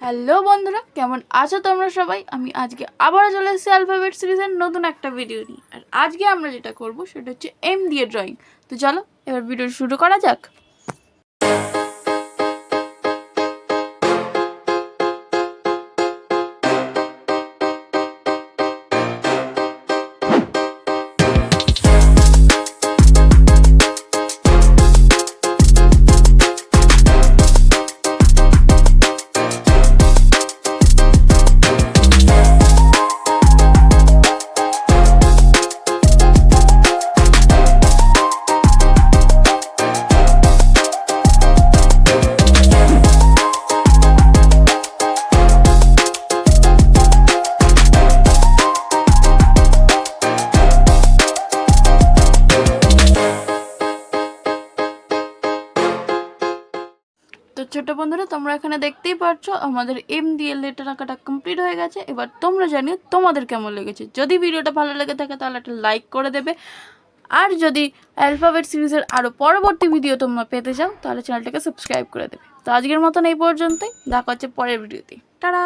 Hello বন্ধুরা, কেমন আছো তোমরা সবাই? আমি আজকে আবারও চলে এসেছি অ্যালফাবেট সিরিজের নতুন একটা ভিডিও নিয়ে। আর আজকে আমরা যেটা করব সেটা হচ্ছে এম দিয়ে ড্রয়িং। তো চলো এবার ভিডিও শুরু করা যাক। তো ছোটো বন্ধুরা, তোমরা এখানে দেখতেই পাচ্ছ আমাদের এম দিয়ে লেটার আঁকাটা কমপ্লিট হয়ে গেছে। এবার তোমরা জানিও তোমাদের কেমন লেগেছে। যদি ভিডিওটা ভালো লেগে থাকে তাহলে একটা লাইক করে দেবে। আর যদি অ্যালফাবেট সিরিজের আরও পরবর্তী ভিডিও তোমরা পেতে চাও তাহলে চ্যানেলটাকে সাবস্ক্রাইব করে দেবে। তো আজকের মতন এই পর্যন্তই, দেখা হচ্ছে পরের ভিডিওতে। টাটা।